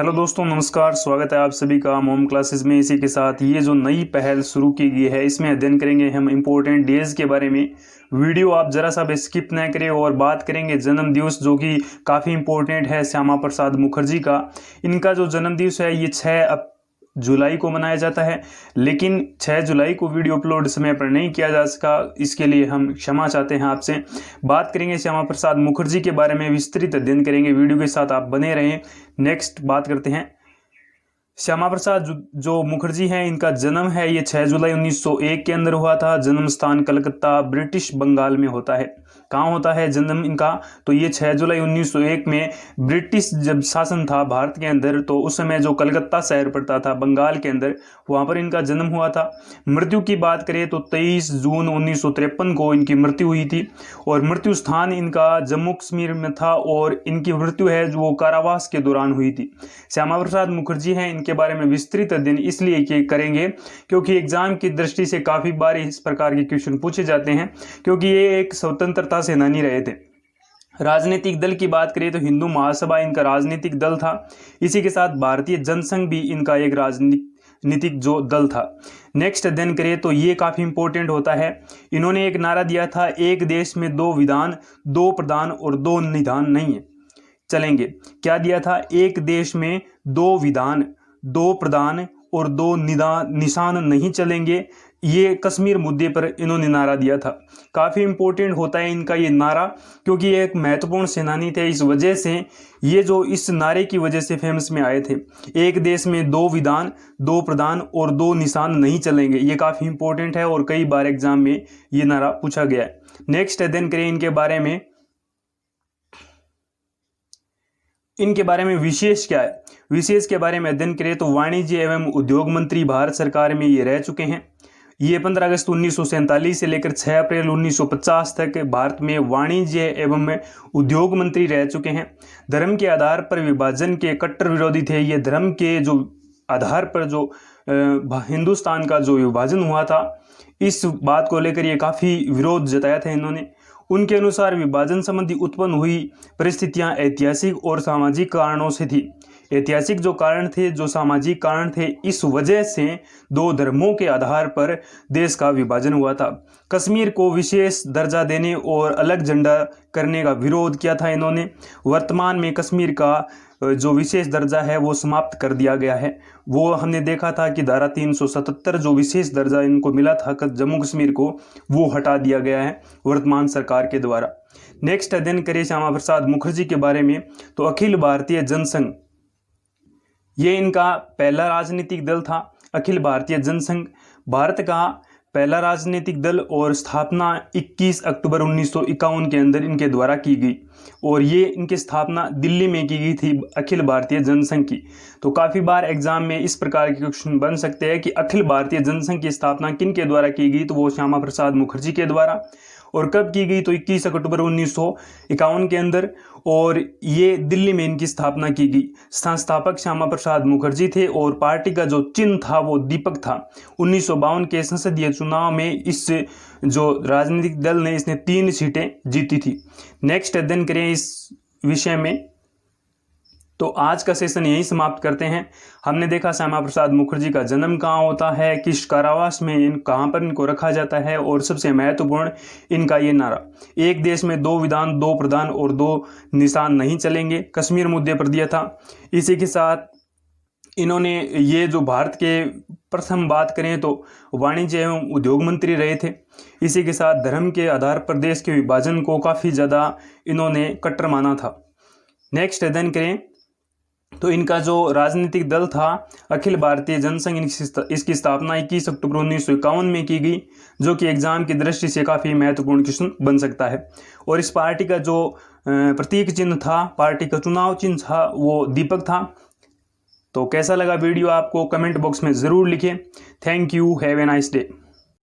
Hello दोस्तों, नमस्कार। स्वागत है आप सभी का होम क्लासेस में। इसी के साथ ये जो नई पहल शुरू की गई है, इसमें अध्ययन करेंगे हम इम्पोर्टेंट डेज के बारे में। वीडियो आप जरा सा भी स्किप ना करें और बात करेंगे जन्म दिवस, जो कि काफ़ी इम्पोर्टेंट है श्यामा प्रसाद मुखर्जी का। इनका जो जन्म दिवस है ये 6 जुलाई को मनाया जाता है, लेकिन 6 जुलाई को वीडियो अपलोड समय पर नहीं किया जा सका। इसके लिए हम क्षमा चाहते हैं आपसे। बात करेंगे श्यामा प्रसाद मुखर्जी के बारे में, विस्तृत अध्ययन करेंगे। वीडियो के साथ आप बने रहें। नेक्स्ट बात करते हैं श्यामा प्रसाद जो मुखर्जी हैं, इनका जन्म है ये 6 जुलाई 1901 के अंदर हुआ था। जन्म स्थान कलकत्ता, ब्रिटिश बंगाल में होता है। कहाँ होता है जन्म इनका? तो ये 6 जुलाई 1901 में ब्रिटिश जब शासन था भारत के अंदर, तो उस समय जो कलकत्ता शहर पड़ता था बंगाल के अंदर, वहाँ पर इनका जन्म हुआ था। मृत्यु की बात करें तो 23 जून 1953 को इनकी मृत्यु हुई थी और मृत्यु स्थान इनका जम्मू कश्मीर में था और इनकी मृत्यु है जो वो कारावास के दौरान हुई थी। श्यामा प्रसाद मुखर्जी हैं, इनके बारे में विस्तृत अध्ययन इसलिए करेंगे क्योंकि एग्जाम की दृष्टि से काफ़ी बार इस प्रकार के क्वेश्चन पूछे जाते हैं, क्योंकि ये एक स्वतंत्रता सेनानी रहे थे। राजनीतिक दल की बात करें तो हिंदू महासभा इनका राजनीतिक दल था। इसी के साथ भारतीय जनसंघ भी इनका एक राजनीतिक जो दल था। नेक्स्ट अध्ययन करें तो ये काफ़ी इंपॉर्टेंट होता है। इन्होंने एक नारा दिया था, एक देश में 2 विधान, 2 प्रधान और 2 निधान नहीं है चलेंगे। क्या दिया था? एक देश में 2 विधान, 2 प्रधान और 2 निशान नहीं चलेंगे। ये कश्मीर मुद्दे पर इन्होंने नारा दिया था। काफ़ी इम्पोर्टेंट होता है इनका ये नारा, क्योंकि ये एक महत्वपूर्ण सेनानी थे। इस वजह से ये जो इस नारे की वजह से फेमस में आए थे, एक देश में 2 विधान, 2 प्रधान और 2 निशान नहीं चलेंगे। ये काफ़ी इम्पोर्टेंट है और कई बार एग्जाम में ये नारा पूछा गया है। नेक्स्ट अध्ययन करें इनके बारे में। इनके बारे में विशेष क्या है? विशेष के बारे में अध्ययन करें तो वाणिज्य एवं उद्योग मंत्री भारत सरकार में ये रह चुके हैं। ये 15 अगस्त 1947 से लेकर 6 अप्रैल 1950 तक भारत में वाणिज्य एवं उद्योग मंत्री रह चुके हैं। धर्म के आधार पर विभाजन के कट्टर विरोधी थे। ये धर्म के जो आधार पर जो हिंदुस्तान का जो विभाजन हुआ था, इस बात को लेकर ये काफ़ी विरोध जताया था इन्होंने। उनके अनुसार विभाजन संबंधी उत्पन्न हुई परिस्थितियां ऐतिहासिक और सामाजिक कारणों से थी। ऐतिहासिक जो कारण थे, जो सामाजिक कारण थे, इस वजह से 2 धर्मों के आधार पर देश का विभाजन हुआ था। कश्मीर को विशेष दर्जा देने और अलग झंडा करने का विरोध किया था इन्होंने। वर्तमान में कश्मीर का जो विशेष दर्जा है वो समाप्त कर दिया गया है। वो हमने देखा था कि धारा 377 जो विशेष दर्जा इनको मिला था जम्मू कश्मीर को, वो हटा दिया गया है वर्तमान सरकार के द्वारा। नेक्स्ट अध्ययन करें श्यामा प्रसाद मुखर्जी के बारे में तो अखिल भारतीय जनसंघ, ये इनका पहला राजनीतिक दल था। अखिल भारतीय जनसंघ भारत का पहला राजनीतिक दल और स्थापना 21 अक्टूबर 1951 के अंदर इनके द्वारा की गई और ये इनकी स्थापना दिल्ली में की गई थी, अखिल भारतीय जनसंघ की। तो काफ़ी बार एग्जाम में इस प्रकार के क्वेश्चन बन सकते हैं कि अखिल भारतीय जनसंघ की स्थापना किन के द्वारा की गई, तो वो श्यामा प्रसाद मुखर्जी के द्वारा। और कब की गई? तो 21 अक्टूबर 1951 के अंदर, और ये दिल्ली में इनकी स्थापना की गई। संस्थापक श्यामा प्रसाद मुखर्जी थे और पार्टी का जो चिन्ह था वो दीपक था। 1952 के संसदीय चुनाव में इस जो राजनीतिक दल ने इसने 3 सीटें जीती थी। नेक्स्ट अध्ययन करें इस विषय में। तो आज का सेशन यहीं समाप्त करते हैं। हमने देखा श्यामा प्रसाद मुखर्जी का जन्म कहाँ होता है, किस कारावास में कहाँ पर इनको रखा जाता है, और सबसे महत्वपूर्ण इनका ये नारा, एक देश में 2 विधान, 2 प्रधान और 2 निशान नहीं चलेंगे, कश्मीर मुद्दे पर दिया था। इसी के साथ इन्होंने ये जो भारत के प्रथम बात करें तो वाणिज्य एवं उद्योग मंत्री रहे थे। इसी के साथ धर्म के आधार पर देश के विभाजन को काफ़ी ज़्यादा इन्होंने कट्टर माना था। नेक्स्ट अध्ययन करें तो इनका जो राजनीतिक दल था अखिल भारतीय जनसंघ, इसकी स्थापना 21 अक्टूबर 1951 में की गई, जो कि एग्जाम की दृष्टि से काफ़ी महत्वपूर्ण क्वेश्चन बन सकता है। और इस पार्टी का जो प्रतीक चिन्ह था, पार्टी का चुनाव चिन्ह था, वो दीपक था। तो कैसा लगा वीडियो आपको? कमेंट बॉक्स में ज़रूर लिखें। Thank you, have a nice day.